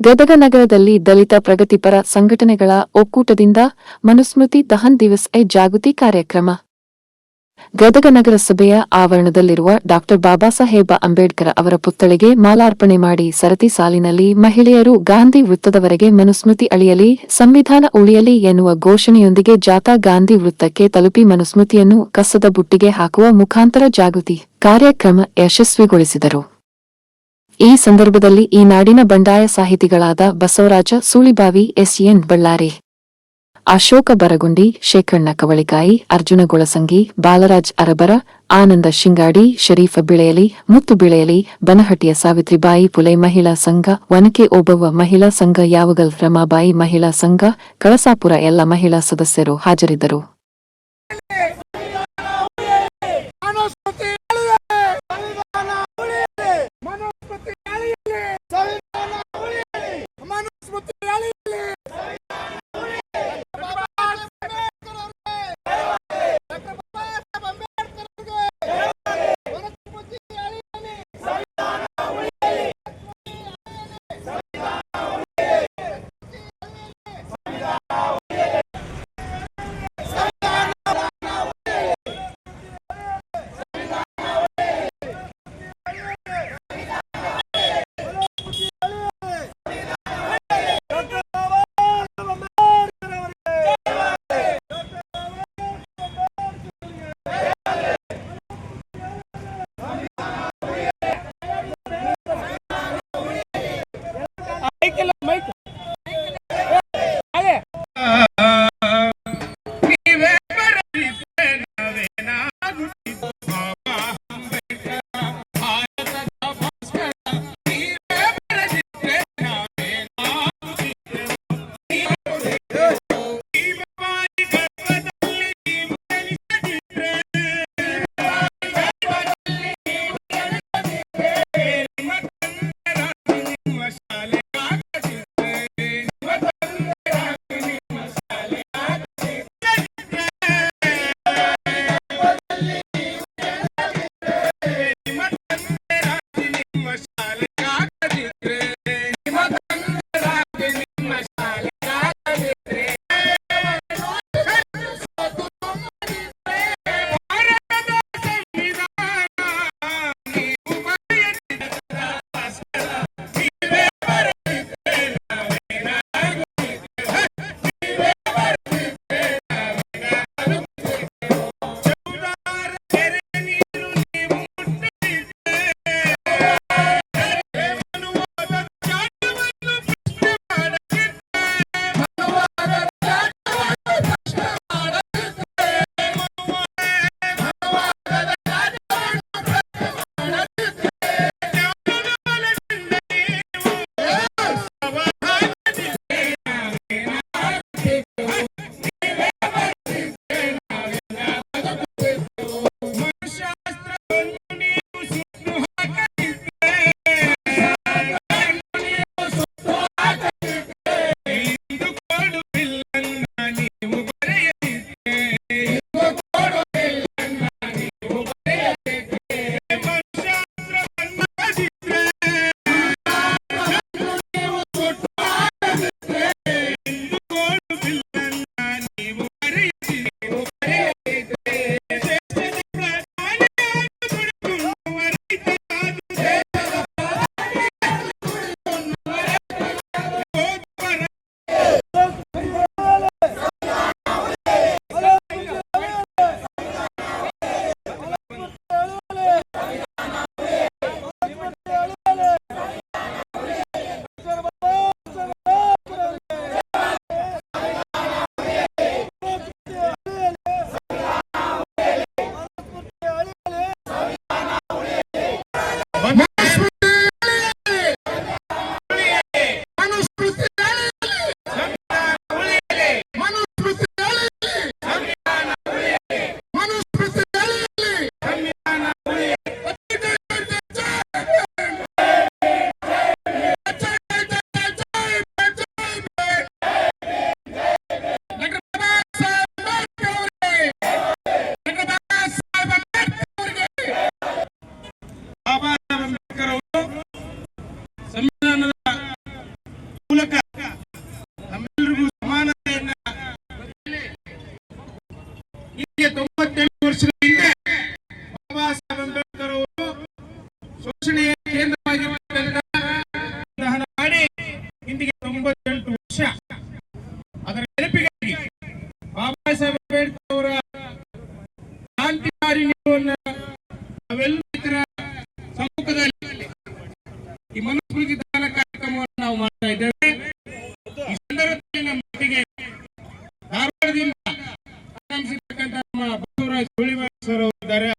ಗದಗ ನಗರದಲ್ಲಿ ದಲಿತ ಪ್ರಗತಿಪರ ಸಂಘಟನೆಗಳ ಒಕ್ಕೂಟದಿಂದ ಮನುಸ್ಮೃತಿ ದಹನ್ ದಿವಸ್ ಜಾಗೃತಿ ಕಾರ್ಯಕ್ರಮ. ಗದಗ ನಗರಸಭೆಯ ಆವರಣದಲ್ಲಿರುವ ಡಾ ಬಾಬಾ ಸಾಹೇಬ ಅಂಬೇಡ್ಕರ್ ಅವರ ಪುತ್ಥಳಿಗೆ ಮಾಲಾರ್ಪಣೆ ಮಾಡಿ ಸರತಿ ಸಾಲಿನಲ್ಲಿ ಮಹಿಳೆಯರು ಗಾಂಧಿ ವೃತ್ತದವರೆಗೆ ಮನುಸ್ಮೃತಿ ಅಳಿಯಲಿ, ಸಂವಿಧಾನ ಉಳಿಯಲಿ ಎನ್ನುವ ಘೋಷಣೆಯೊಂದಿಗೆ ಜಾಥಾ ಗಾಂಧಿ ವೃತ್ತಕ್ಕೆ ತಲುಪಿ ಮನುಸ್ಮೃತಿಯನ್ನು ಕಸದ ಬುಟ್ಟಿಗೆ ಹಾಕುವ ಮುಖಾಂತರ ಜಾಗೃತಿ ಕಾರ್ಯಕ್ರಮ ಯಶಸ್ವಿಗೊಳಿಸಿದರು. ಈ ಸಂದರ್ಭದಲ್ಲಿ ಈ ನಾಡಿನ ಬಂಡಾಯ ಸಾಹಿತಿಗಳಾದ ಬಸವರಾಜ ಸೂಳಿಬಾವಿ, ಎಸ್.ಎನ್. ಬಳ್ಳಾರಿ, ಅಶೋಕ ಬರಗುಂಡಿ, ಶೇಖಣ್ಣ ಕವಳಿಕಾಯಿ, ಅರ್ಜುನ ಗೊಳಸಂಗಿ, ಬಾಲರಾಜ್ ಅರಬರ, ಆನಂದ ಶಿಂಗಾಡಿ, ಶರೀಫ ಬಿಳೆಯಲಿ, ಮುತ್ತು ಬಿಳೆಯಲಿ, ಬನಹಟ್ಟಿಯ ಸಾವಿತ್ರಿಬಾಯಿ ಪುಲೆ ಮಹಿಳಾ ಸಂಘ, ವನಕೆ ಓಬವ್ವ ಮಹಿಳಾ ಸಂಘ, ಯಾವಗಲ್ ರಮಾಬಾಯಿ ಮಹಿಳಾ ಸಂಘ, ಕಳಸಾಪುರ ಎಲ್ಲ ಮಹಿಳಾ ಸದಸ್ಯರು ಹಾಜರಿದ್ದರು.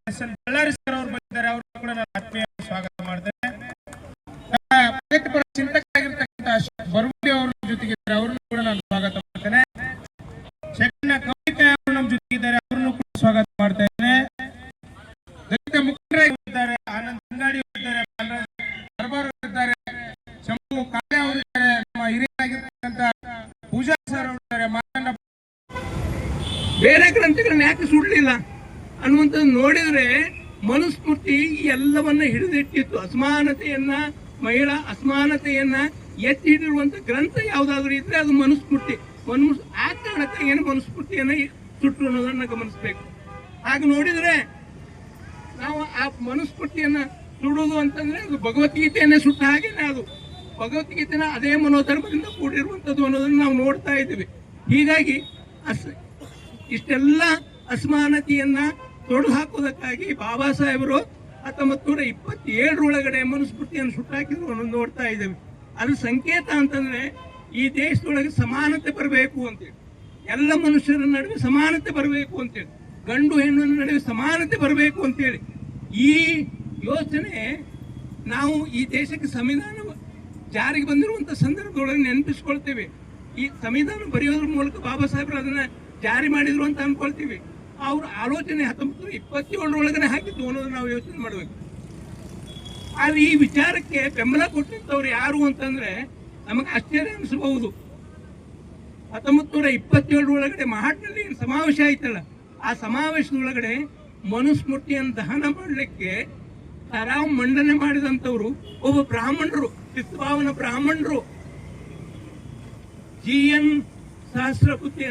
ಬಳ್ಳಾರಿ ಸರ್ ಅವರು ಬಂದಿದ್ದಾರೆ, ಅವರು ಕೂಡ ನಾನು ಆತ್ಮೀಯ ಸ್ವಾಗತ ಮಾಡ್ತೇನೆ. ಪ್ರಗತಿಪರ ಚಿಂತಕರಾಗಿರ್ತಕ್ಕಂಥ ಬರುಡಿ ಅವರ ಜೊತೆಗಿದ್ದಾರೆ, ಅವ್ರನ್ನು ಕೂಡ ನಾನು ಸ್ವಾಗತ ಮಾಡ್ತೇನೆ. ಶೆಟ್ಟಣ್ಣ ಕವಿಕಾಯಿ ಅವರು ನಮ್ಮ ಜೊತೆಗಿದ್ದಾರೆ, ಅವ್ರನ್ನು ಕೂಡ ಸ್ವಾಗತ ಮಾಡ್ತೇನೆ. ದಲಿತ ಮುಖಂಡರಾಗಿದ್ದಾರೆ, ಆನಂದ್ ಅಂಗಾಡಿ ಇದ್ದಾರೆ, ದರ್ಬಾರ್ ಇದ್ದಾರೆ, ಶಂಭು ಕಾಳೆ ಅವರಿದ್ದಾರೆ, ನಮ್ಮ ಹಿರಿಯರಾಗಿರ್ತಕ್ಕಂಥ ಪೂಜಾ ಸರ್ ಅವರಿದ್ದಾರೆ, ಮಾತಣ್ಣ. ಬೇರೆ ಗ್ರಂಥಗಳನ್ನ ಯಾಕೆ ಸುಡಲಿಲ್ಲ ಅನ್ನುವಂಥದ್ದು ನೋಡಿದ್ರೆ ಮನುಸ್ಮೃತಿ ಎಲ್ಲವನ್ನ ಹಿಡಿದಿಟ್ಟಿತ್ತು. ಅಸಮಾನತೆಯನ್ನ, ಮಹಿಳಾ ಅಸಮಾನತೆಯನ್ನ ಎತ್ತಿ ಹಿಡಿರುವಂತ ಗ್ರಂಥ ಯಾವ್ದಾದ್ರು ಇದ್ರೆ ಅದು ಮನುಸ್ಮೃತಿ. ಆ ಕಾರಣಕ್ಕೆ ಏನು ಮನುಸ್ಮೃತಿಯನ್ನ ಸುಟ್ಟು ಅನ್ನೋದನ್ನ ಗಮನಿಸಬೇಕು. ಹಾಗೆ ನೋಡಿದ್ರೆ ನಾವು ಆ ಮನುಸ್ಮೃತಿಯನ್ನ ಸುಡುವುದು ಅಂತಂದ್ರೆ ಅದು ಭಗವದ್ಗೀತೆಯನ್ನೇ ಸುಟ್ಟ ಹಾಗೇನೆ. ಅದು ಭಗವದ್ಗೀತೆನ ಅದೇ ಮನೋಧರ್ಮದಿಂದ ಕೂಡಿರುವಂಥದ್ದು ಅನ್ನೋದನ್ನ ನಾವು ನೋಡ್ತಾ ಇದ್ದೀವಿ. ಹೀಗಾಗಿ ಇಷ್ಟೆಲ್ಲ ಅಸಮಾನತೆಯನ್ನ ತೊಡೆದು ಹಾಕೋದಕ್ಕಾಗಿ ಬಾಬಾ ಸಾಹೇಬರು 1927 ಮನುಸ್ಮೃತಿಯನ್ನು ಸುಟ್ಟಾಕಿದ್ರು ಅನ್ನೋದು ನೋಡ್ತಾ ಇದ್ದೇವೆ. ಅದ್ರ ಸಂಕೇತ ಅಂತಂದ್ರೆ ಈ ದೇಶದೊಳಗೆ ಸಮಾನತೆ ಬರಬೇಕು ಅಂತೇಳಿ, ಎಲ್ಲ ಮನುಷ್ಯರ ನಡುವೆ ಸಮಾನತೆ ಬರಬೇಕು ಅಂತೇಳಿ, ಗಂಡು ಹೆಣ್ಣಿನ ನಡುವೆ ಸಮಾನತೆ ಬರಬೇಕು ಅಂತೇಳಿ ಈ ಯೋಚನೆ ನಾವು ಈ ದೇಶಕ್ಕೆ ಸಂವಿಧಾನ ಜಾರಿಗೆ ಬಂದಿರುವಂತ ಸಂದರ್ಭದೊಳಗೆ ನೆನಪಿಸ್ಕೊಳ್ತೇವೆ. ಈ ಸಂವಿಧಾನ ಬರೆಯೋದ್ರ ಮೂಲಕ ಬಾಬಾ ಸಾಹೇಬರು ಅದನ್ನ ಜಾರಿ ಮಾಡಿದ್ರು ಅಂತ ಅನ್ಕೊಳ್ತೀವಿ. ಅವ್ರ ಆಲೋಚನೆ 1927 ಹಾಕಿದ್ದು ಅನ್ನೋದು ನಾವು ಯೋಚನೆ ಮಾಡಬೇಕು. ಆದ್ರೆ ಈ ವಿಚಾರಕ್ಕೆ ಬೆಂಬಲ ಕೊಟ್ಟಂತವ್ರು ಯಾರು ಅಂತಂದ್ರೆ ನಮಗೆ ಆಶ್ಚರ್ಯ ಅನಿಸಬಹುದು. 1927 ಮಹಾಟ್ನಲ್ಲಿ ಸಮಾವೇಶ ಆಯ್ತಲ್ಲ, ಆ ಸಮಾವೇಶದೊಳಗಡೆ ಮನುಸ್ಮೃತಿಯನ್ನು ದಹನ ಮಾಡಲಿಕ್ಕೆ ತರಾವ್ ಮಂಡನೆ ಮಾಡಿದಂಥವ್ರು ಒಬ್ಬ ಬ್ರಾಹ್ಮಣರು, ಚಿತ್ತಭಾವನ ಬ್ರಾಹ್ಮಣರು, GN ಸಹಸ್ರಬುದ್ಧಿ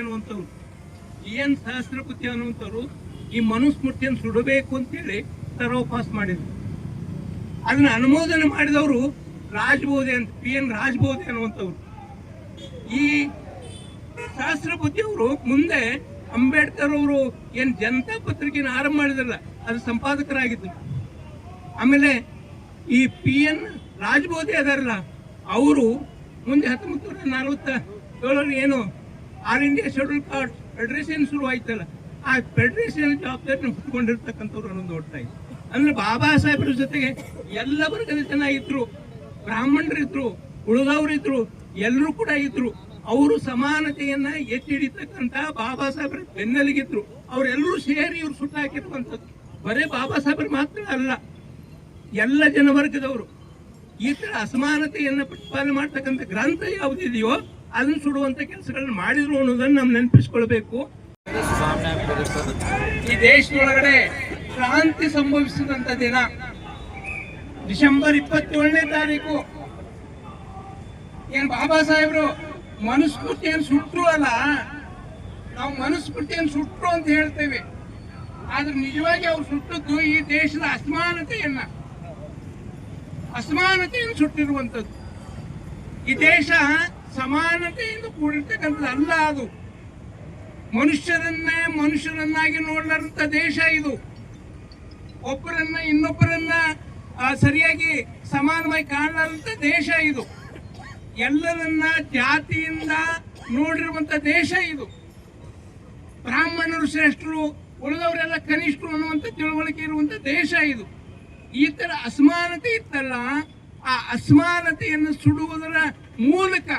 ಅನ್ನುವಂಥವ್ರು ಈ ಮನುಸ್ಮೃತಿಯನ್ನು ಸುಡಬೇಕು ಅಂತೇಳಿ ತರಾವ್ ಪಾಸ್ ಮಾಡಿದ್ರು. ಅದನ್ನ ಅನುಮೋದನೆ ಮಾಡಿದವರು ರಾಜಬೋಧೆ ಅಂತ, PN ರಾಜಬೋಧೆ ಅನ್ನುವಂಥವ್ರು. ಈ ಸಹಸ್ರಬುದ್ಧಿ ಅವರು ಮುಂದೆ ಅಂಬೇಡ್ಕರ್ ಅವರು ಏನ್ ಜನತಾ ಪತ್ರಿಕೆಯನ್ನು ಆರಂಭ ಮಾಡಿದ್ರಲ್ಲ, ಅದು ಸಂಪಾದಕರಾಗಿದ್ರು. ಆಮೇಲೆ ಈ PN ರಾಜಬೋಧೆ ಅದಾರಲ್ಲ, ಅವರು ಮುಂದೆ 1947 ಏನು all India schedule caste federation ಶುರು ಆಯ್ತಲ್ಲ, ಆ ಫೆಡರೇಷನ್ ಜವಾಬ್ದಾರಿ ಹೊತ್ಕೊಂಡಿರ್ತಕ್ಕಂಥವ್ರು ಅನ್ನೋದು ನೋಡ್ತಾ ಇದ್ರು. ಅಂದ್ರೆ ಬಾಬಾ ಸಾಹೇಬ್ರ ಜೊತೆಗೆ ಎಲ್ಲ ವರ್ಗದ ಜನ ಇದ್ರು, ಬ್ರಾಹ್ಮಣರಿದ್ರು, ಉಳಿದವರಿದ್ರು, ಎಲ್ಲರೂ ಕೂಡ ಇದ್ರು. ಅವರು ಸಮಾನತೆಯನ್ನ ಎತ್ತಿ ಹಿಡಿತಕ್ಕಂತ ಬಾಬಾ ಸಾಹೇಬ್ರ ಬೆನ್ನಲಿಗಿದ್ರು. ಅವರೆಲ್ಲರೂ ಸೇರಿ ಇವ್ರು ಸುಟ್ಟಾಕಿರುವಂಥದ್ದು. ಬರೇ ಬಾಬಾ ಸಾಹೇಬ್ರ ಮಾತ್ರ ಅಲ್ಲ, ಎಲ್ಲ ಜನವರ್ಗದವರು ಈ ತರ ಅಸಮಾನತೆಯನ್ನ ಪ್ರತಿಪಾದನೆ ಮಾಡ್ತಕ್ಕಂಥ ಗ್ರಂಥ ಯಾವುದಿದೆಯೋ ಅದನ್ನು ಸುಡುವಂತ ಕೆಲಸಗಳನ್ನ ಮಾಡಿದ್ರು ಅನ್ನೋದನ್ನ ನಾವು ನೆನಪಿಸ್ಕೊಳ್ಬೇಕು. ಈ ದೇಶದೊಳಗಡೆ ಕ್ರಾಂತಿ ಸಂಭವಿಸಿದಂತ ದಿನ ಡಿಸೆಂಬರ್ 27ನೇ ತಾರೀಕು. ಏನ್ ಬಾಬಾ ಸಾಹೇಬ್ರು ಮನುಸ್ಮೃತಿಯನ್ನು ಸುಟ್ರು ಅಲ್ಲ, ನಾವು ಮನುಸ್ಮೃತಿಯನ್ನು ಸುಟ್ರು ಅಂತ ಹೇಳ್ತೇವೆ, ಆದ್ರೆ ನಿಜವಾಗಿ ಅವ್ರು ಸುಟ್ಟದ್ದು ಈ ದೇಶದ ಅಸಮಾನತೆಯನ್ನು ಸುಟ್ಟಿರುವಂಥದ್ದು. ಈ ದೇಶ ಸಮಾನತೆಯಿಂದ ಕೂಡಿರ್ತಕ್ಕಂಥದ್ದು ಅಲ್ಲ, ಅದು ಮನುಷ್ಯರನ್ನಾಗಿ ನೋಡಲಾರಂತ ದೇಶ ಇದು. ಒಬ್ಬರನ್ನ ಇನ್ನೊಬ್ಬರನ್ನ ಸರಿಯಾಗಿ ಸಮಾನವಾಗಿ ಕಾಣಲಾರಂತ ದೇಶ ಇದು. ಎಲ್ಲರನ್ನ ಜಾತಿಯಿಂದ ನೋಡಿರುವಂತ ದೇಶ ಇದು. ಬ್ರಾಹ್ಮಣರು ಶ್ರೇಷ್ಠರು, ಉಳಿದವರೆಲ್ಲ ಕನಿಷ್ಠರು ಅನ್ನುವಂಥ ತಿಳುವಳಿಕೆ ಇರುವಂತ ದೇಶ ಇದು. ಈ ತರ ಅಸಮಾನತೆ ಇತ್ತಲ್ಲ, ಆ ಅಸಮಾನತೆಯನ್ನು ಸುಡುವುದರ ಮೂಲಕ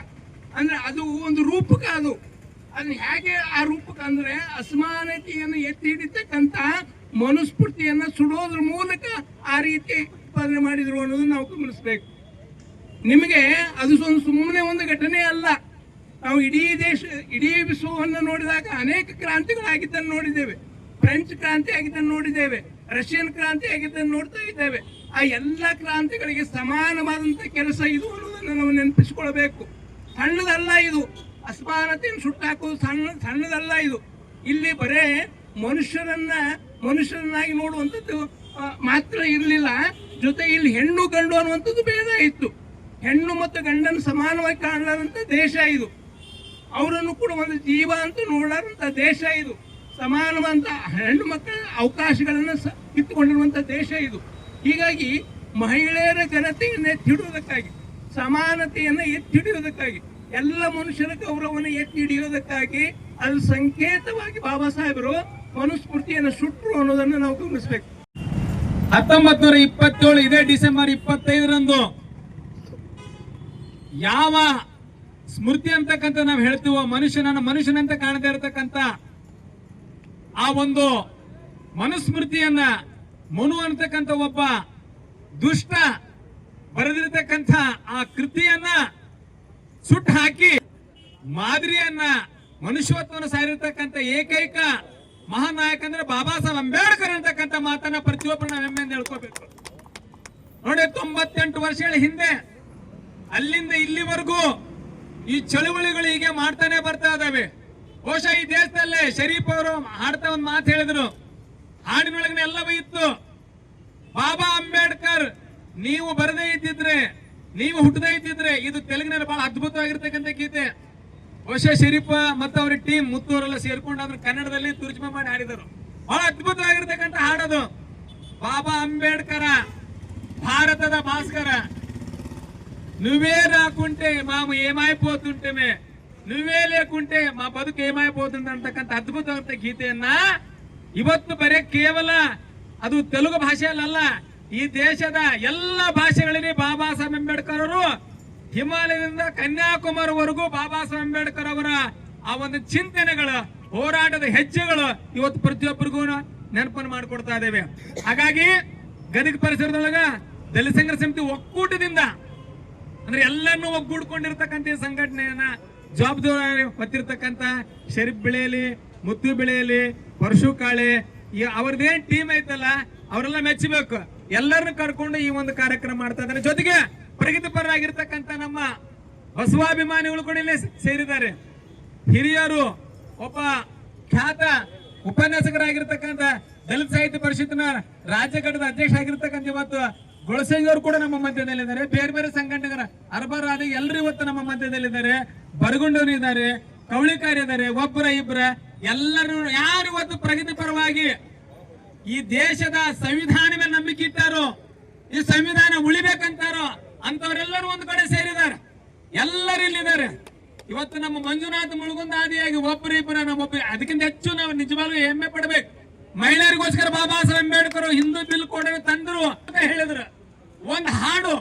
ಅಂದ್ರೆ ಅದು ಒಂದು ರೂಪಕ. ಅದನ್ನ ಹೇಗೆ ಆ ರೂಪಕ ಅಂದ್ರೆ ಅಸಮಾನತೆಯನ್ನು ಎತ್ತಿ ಹಿಡಿತಕ್ಕಂತ ಮನುಸ್ಮೃತಿಯನ್ನ ಸುಡೋದ್ರ ಮೂಲಕ ಆ ರೀತಿ ಉತ್ಪಾದನೆ ಮಾಡಿದ್ರು ಅನ್ನೋದನ್ನ ನಾವು ಗಮನಿಸಬೇಕು. ನಿಮಗೆ ಅದು ಸುಮ್ಮನೆ ಒಂದು ಘಟನೆ ಅಲ್ಲ. ನಾವು ಇಡೀ ವಿಶ್ವವನ್ನು ನೋಡಿದಾಗ ಅನೇಕ ಕ್ರಾಂತಿಗಳಾಗಿದ್ದನ್ನು ನೋಡಿದ್ದೇವೆ. ಫ್ರೆಂಚ್ ಕ್ರಾಂತಿ ಆಗಿದ್ದನ್ನು ನೋಡಿದ್ದೇವೆ, ರಷ್ಯನ್ ಕ್ರಾಂತಿ ಆಗಿದ್ದನ್ನು ನೋಡ್ತಾ ಇದ್ದೇವೆ. ಆ ಎಲ್ಲ ಕ್ರಾಂತಿಗಳಿಗೆ ಸಮಾನವಾದಂತ ಕೆಲಸ ಇದು ಅನ್ನೋದನ್ನು ನಾವು ನೆನಪಿಸಿಕೊಳ್ಬೇಕು. ಸಣ್ಣದಲ್ಲ ಇದು, ಅಸಮಾನತೆಯನ್ನು ಸುಟ್ಟಾಕೋದು ಸಣ್ಣದಲ್ಲ ಇದು. ಇಲ್ಲಿ ಬರೇ ಮನುಷ್ಯರನ್ನಾಗಿ ನೋಡುವಂಥದ್ದು ಮಾತ್ರ ಇರಲಿಲ್ಲ, ಜೊತೆ ಇಲ್ಲಿ ಹೆಣ್ಣು ಗಂಡು ಅನ್ನುವಂಥದ್ದು ಭೇದ ಇತ್ತು. ಹೆಣ್ಣು ಮತ್ತು ಗಂಡನ್ನು ಸಮಾನವಾಗಿ ಕಾಣಲಾರಂತ ದೇಶ ಇದು. ಅವರನ್ನು ಕೂಡ ಒಂದು ಜೀವ ಅಂತ ನೋಡಲಾರಂತ ದೇಶ ಇದು. ಸಮಾನವಂತ ಹೆಣ್ಣು ಮಕ್ಕಳ ಅವಕಾಶಗಳನ್ನು ಕಿತ್ತುಕೊಂಡಿರುವಂತ ದೇಶ ಇದು. ಹೀಗಾಗಿ ಮಹಿಳೆಯರ ಘನತೆಯನ್ನು ಎತ್ತಿ ಹಿಡಿಯೋದಕ್ಕಾಗಿ, ಸಮಾನತೆಯನ್ನು ಎತ್ತಿ ಹಿಡಿಯೋದಕ್ಕಾಗಿ, ಎಲ್ಲ ಮನುಷ್ಯರ ಗೌರವವನ್ನು ಎತ್ತಿ ಹಿಡಿಯೋದಕ್ಕಾಗಿ ಅದು ಸಂಕೇತವಾಗಿ ಬಾಬಾ ಸಾಹೇಬರು ಮನುಸ್ಮೃತಿಯನ್ನು ಸುಟ್ಟರು ಅನ್ನೋದನ್ನು ನಾವು ಗಮನಿಸಬೇಕು. 1927 ಇದೇ ಡಿಸೆಂಬರ್ 25ರಂದು ಯಾವ ಸ್ಮೃತಿ ಅಂತಕ್ಕಂಥ ನಾವು ಹೇಳ್ತೀವೋ, ಮನುಷ್ಯನಂತ ಕಾಣದೇ ಇರತಕ್ಕಂಥ ಆ ಒಂದು ಮನುಸ್ಮೃತಿಯನ್ನ ಮನು ಅಂತಕ್ಕಂಥ ಒಬ್ಬ ದುಷ್ಟ ಬರೆದಿರತಕ್ಕಂಥ ಆ ಕೃತಿಯನ್ನ ಸುಟ್ಟು ಹಾಕಿ ಮಾದರಿಯನ್ನ ಮನುಷ್ಯತ್ವವನ್ನು ಸಾರಿರ್ತಕ್ಕಂಥ ಏಕೈಕ ಮಹಾನಾಯಕ ಅಂದ್ರೆ ಬಾಬಾ ಸಾಹೇಬ್ ಅಂಬೇಡ್ಕರ್ ಅಂತಕ್ಕಂಥ ಮಾತನ್ನ ಪ್ರತಿಯೊಬ್ಬರು ನಾವು ಹೆಮ್ಮೆಯಿಂದ ಹೇಳ್ಕೋಬೇಕು. ನೋಡಿ, 98 ವರ್ಷಗಳ ಹಿಂದೆ ಅಲ್ಲಿಂದ ಇಲ್ಲಿವರೆಗೂ ಈ ಚಳುವಳಿಗಳು ಹೀಗೆ ಮಾಡ್ತಾನೆ ಬರ್ತಾ ಇದಾವೆ. ಬಹುಶಃ ಈ ದೇಶದಲ್ಲೇ ಶರೀಫ್ ಅವರು ಹಾಡ್ತಾ ಒಂದು ಮಾತು ಹೇಳಿದ್ರು, ಹಾಡಿನೊಳಗಿನ ಎಲ್ಲವೂ ಇತ್ತು. ಬಾಬಾ ಅಂಬೇಡ್ಕರ್ ನೀವು ಬರದೇ ಇದ್ದಿದ್ರೆ, ನೀವು ಹುಟ್ಟದೇ ಇದ್ದಿದ್ರೆ, ಇದು ತೆಲುಗಿನಲ್ಲಿ ಬಹಳ ಅದ್ಭುತವಾಗಿರ್ತಕ್ಕಂಥ ಗೀತೆ. ಬಹುಶಃ ಶರೀಫ್ ಮತ್ತು ಅವರ ಟೀಮ್ ಮುತ್ತೂರೆಲ್ಲ ಸೇರ್ಕೊಂಡು ಅದನ್ನು ಕನ್ನಡದಲ್ಲಿ ತರ್ಜುಮೆ ಮಾಡಿ ಹಾಡಿದರು. ಬಹಳ ಅದ್ಭುತವಾಗಿರ್ತಕ್ಕಂಥ ಹಾಡೋದು. ಬಾಬಾ ಅಂಬೇಡ್ಕರ భారతದ భాస్కర నువ్వే రాకుంటే మాము ఏమైపోతుంటమే, నువ్వೇ లేకుంటే మా ಬದುಕು ಏಮಾಯ್పోతుంది ಅಂತಕ್ಕಂಥ ಅದ್ಭುತವಾದ ಗೀತೆಯನ್ನ ಇವತ್ತು ಬರೇ ಕೇವಲ ಅದು ತೆಲುಗು ಭಾಷೆಯಲ್ಲ, ಈ ದೇಶದ ಎಲ್ಲ ಭಾಷೆಗಳಲ್ಲಿ ಬಾಬಾ ಸಾಹೇಬ್ ಅಂಬೇಡ್ಕರ್ ಅವರು ಹಿಮಾಲಯದಿಂದ ಕನ್ಯಾಕುಮಾರಿವರೆಗೂ ಬಾಬಾ ಸಾಹೇಬ್ ಅಂಬೇಡ್ಕರ್ ಅವರ ಆ ಒಂದು ಚಿಂತನೆಗಳು, ಹೋರಾಟದ ಹೆಜ್ಜೆಗಳು ಇವತ್ತು ಪ್ರತಿಯೊಬ್ಬರಿಗೂ ನೆನಪನ್ನು ಮಾಡಿಕೊಡ್ತಾ ಇದ್ದೇವೆ. ಹಾಗಾಗಿ ಗದಗ ಪರಿಸರದೊಳಗ ದಲಿತ ಸಂಘರ್ಷ ಸಮಿತಿ ಒಕ್ಕೂಟದಿಂದ ಅಂದ್ರೆ ಎಲ್ಲರನ್ನೂ ಒಗ್ಗೂಡ್ಕೊಂಡಿರ್ತಕ್ಕಂಥ ಸಂಘಟನೆಯನ್ನ ಜವಾಬ್ದಾರಿ ಹೊತ್ತಿರ್ತಕ್ಕಂಥ ಶರೀಫ್ ಬೆಳೆಯಲಿ, ಮುತ್ತು ಬೆಳೆಯಲಿ, ಪರಶು ಕಾಳೆ, ಅವ್ರದ್ದೇನ್ ಟೀಮ್ ಐತಲ್ಲ ಅವರೆಲ್ಲ ಮೆಚ್ಚಬೇಕು. ಎಲ್ಲರನ್ನು ಕರ್ಕೊಂಡು ಈ ಒಂದು ಕಾರ್ಯಕ್ರಮ ಮಾಡ್ತಾ ಇದ್ದಾರೆ. ಜೊತೆಗೆ ಪ್ರಗತಿಪರರಾಗಿರ್ತಕ್ಕಂಥ ನಮ್ಮ ಬಸವಾಭಿಮಾನಿಗಳು ಕೂಡ ಇಲ್ಲೇ ಸೇರಿದ್ದಾರೆ. ಹಿರಿಯರು, ಒಬ್ಬ ಖ್ಯಾತ ಉಪನ್ಯಾಸಕರಾಗಿರ್ತಕ್ಕಂಥ ದಲಿತ ಸಾಹಿತ್ಯ ಪರಿಷತ್ನ ರಾಜ್ಯ ಘಟಕದ ಅಧ್ಯಕ್ಷ ಆಗಿರ್ತಕ್ಕಂಥ ಇವತ್ತು ಗೊಳಸಂಗಿ ಅವರು ಕೂಡ ನಮ್ಮ ಮಧ್ಯದಲ್ಲಿದ್ದಾರೆ. ಬೇರೆ ಬೇರೆ ಸಂಘಟನೆಗಳ ಅರಬರಾದ ಎಲ್ಲರೂ ಇವತ್ತು ನಮ್ಮ ಮಧ್ಯದಲ್ಲಿದ್ದಾರೆ. ಬರಗುಂಡವರು ಇದ್ದಾರೆ, ಕವಳಿಕಾರಿ ಇದ್ದಾರೆ, ಒಬ್ಬರ ಇಬ್ಬರ ಎಲ್ಲರೂ ಯಾರು ಇವತ್ತು ಪ್ರಗತಿ ಪರವಾಗಿ ಈ ದೇಶದ ಸಂವಿಧಾನ ಮೇಲೆ ನಂಬಿಕೆ ಇಟ್ಟಾರೋ, ಈ ಸಂವಿಧಾನ ಉಳಿಬೇಕಂತಾರೋ ಅಂತವರೆಲ್ಲರೂ ಒಂದು ಕಡೆ ಸೇರಿದ್ದಾರೆ. ಎಲ್ಲರೂ ಇಲ್ಲಿದ್ದಾರೆ. ಇವತ್ತು ನಮ್ಮ ಮಂಜುನಾಥ ಮುಳುಗುಂದ ಆದಿಯಾಗಿ ಒಬ್ಬರಿಬ್ಬರ ನಮ್ಮೊಬ್ಬ ಅದಕ್ಕಿಂತ ಹೆಚ್ಚು ನಾವು ನಿಜವಾಗ್ಲೂ ಹೆಮ್ಮೆ ಪಡಬೇಕು. ಮಹಿಳೆಯರಿಗೋಸ್ಕರ ಬಾಬಾ ಸಾಹೇಬ್ ಅಂಬೇಡ್ಕರ್ ಹಿಂದೂ ಬಿಲ್ ಕೊಡವೆ ತಂದ್ರು ಅಂತ ಹೇಳಿದ್ರು. ಒಂದು ಹಾಡು,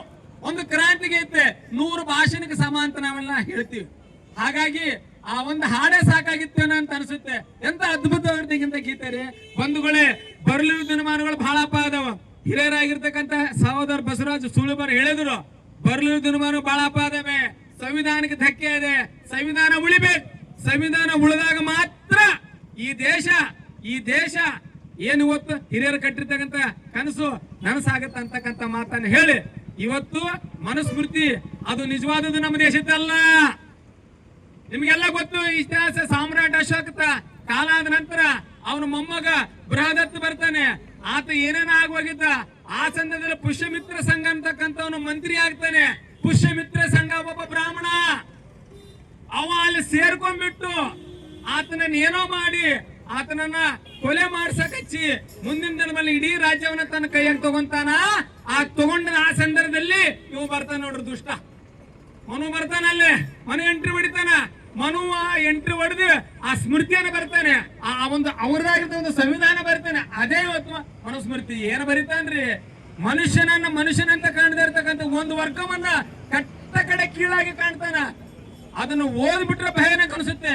ಒಂದು ಕ್ರಾಂತಿಗೆ ಐತೆ, 100 ಭಾಷಣಕ್ಕೆ ಸಮ ಅಂತ ನಾವೆಲ್ಲ ಹೇಳ್ತೀವಿ. ಹಾಗಾಗಿ ಆ ಒಂದು ಹಾಡೇ ಸಾಕಾಗಿತ್ತೇನೋ ಅಂತ ಅನ್ಸುತ್ತೆ. ಎಂತ ಅದ್ಭುತವಾಗಿರ್ತಕ್ಕಂಥ ಗೀತೆ ರೀ ಬಂಧುಗಳೇ. ಬರಲಿರುವ ದಿನಮಾನಗಳು ಬಹಳಪ್ಪ ಅದಾವ. ಹಿರಿಯರಾಗಿರ್ತಕ್ಕಂಥ ಸಹೋದರ ಬಸವರಾಜ್ ಸುಳಿಬರ್ ಹೇಳಿದ್ರು, ಬರಲಿರುವ ದಿನಮಾನ ಬಹಳಪ್ಪ ಅದಾವೆ, ಸಂವಿಧಾನಕ್ಕೆ ಧಕ್ಕೆ ಇದೆ, ಸಂವಿಧಾನ ಉಳಿಬೇಕು. ಸಂವಿಧಾನ ಉಳಿದಾಗ ಮಾತ್ರ ಈ ದೇಶ ಏನು ಇವತ್ತು ಹಿರಿಯರು ಕಟ್ಟಿರ್ತಕ್ಕಂಥ ಕನಸು ನನಸಾಗತ್ತ ಅಂತಕ್ಕಂಥ ಮಾತನ್ನು ಹೇಳಿ ಇವತ್ತು ಮನುಸ್ಮೃತಿ ಅದು ನಿಜವಾದದ್ದು ನಮ್ಮ ದೇಶದ್ದಲ್ಲ. ನಿಮ್ಗೆಲ್ಲ ಗೊತ್ತು ಇತಿಹಾಸ. ಸಾಮ್ರಾಟ್ ಅಶೋಕ ಕಾಲ ಆದ ನಂತರ ಅವನ ಮೊಮ್ಮಗ ಬೃಹದತ್ತ ಬರ್ತಾನೆ. ಆತ ಏನೇನ ಆಗೋಗಿದ್ದ. ಆ ಸಂದರ್ಭದಲ್ಲಿ ಪುಷ್ಯಮಿತ್ರ ಸಂಘ ಅಂತಕ್ಕಂಥವನು ಮಂತ್ರಿ ಆಗ್ತಾನೆ. ಪುಷ್ಯಮಿತ್ರ ಸಂಘ ಒಬ್ಬ ಬ್ರಾಹ್ಮಣ, ಅವ ಅಲ್ಲಿ ಸೇರ್ಕೊಂಡ್ಬಿಟ್ಟು ಆತನನ್ನ ಏನೋ ಮಾಡಿ ಆತನನ್ನ ಕೊಲೆ ಮಾಡ್ಸಕಚ್ಚಿ ಮುಂದಿನ ದಿನದಲ್ಲಿ ಇಡೀ ರಾಜ್ಯವನ್ನ ತನ್ನ ಕೈಯಾಗ ತಗೊಂತಾನ. ಆ ತಗೊಂಡ ಆ ಸಂದರ್ಭದಲ್ಲಿ ಇವು ಬರ್ತಾನ ನೋಡ್ರಿ ದುಷ್ಟ ಮನು ಬರ್ತಾನಲ್ಲೇ, ಮನು ಎಂಟ್ರಿ ಹೊಡಿತಾನ. ಮನು ಎಂಟ್ರಿ ಹೊಡೆದು ಆ ಸ್ಮೃತಿಯನ್ನು ಬರ್ತಾನೆ. ಆ ಒಂದು ಅವ್ರದಾಗಿದ್ದ ಒಂದು ಸಂವಿಧಾನ ಬರ್ತಾನೆ. ಅದೇ ಇವತ್ತು ಮನುಸ್ಮೃತಿ ಏನು ಬರಿತಾನ್ರಿ, ಮನುಷ್ಯನಂತ ಕಾಣದೇ ಇರ್ತಕ್ಕಂಥ ಒಂದು ವರ್ಗವನ್ನ ಕಟ್ಟ ಕಡೆ ಕೀಳಾಗಿ ಕಾಣ್ತಾನ. ಅದನ್ನು ಓದ್ಬಿಟ್ರೆ ಭಯಾನಕ ಅನಿಸುತ್ತೆ.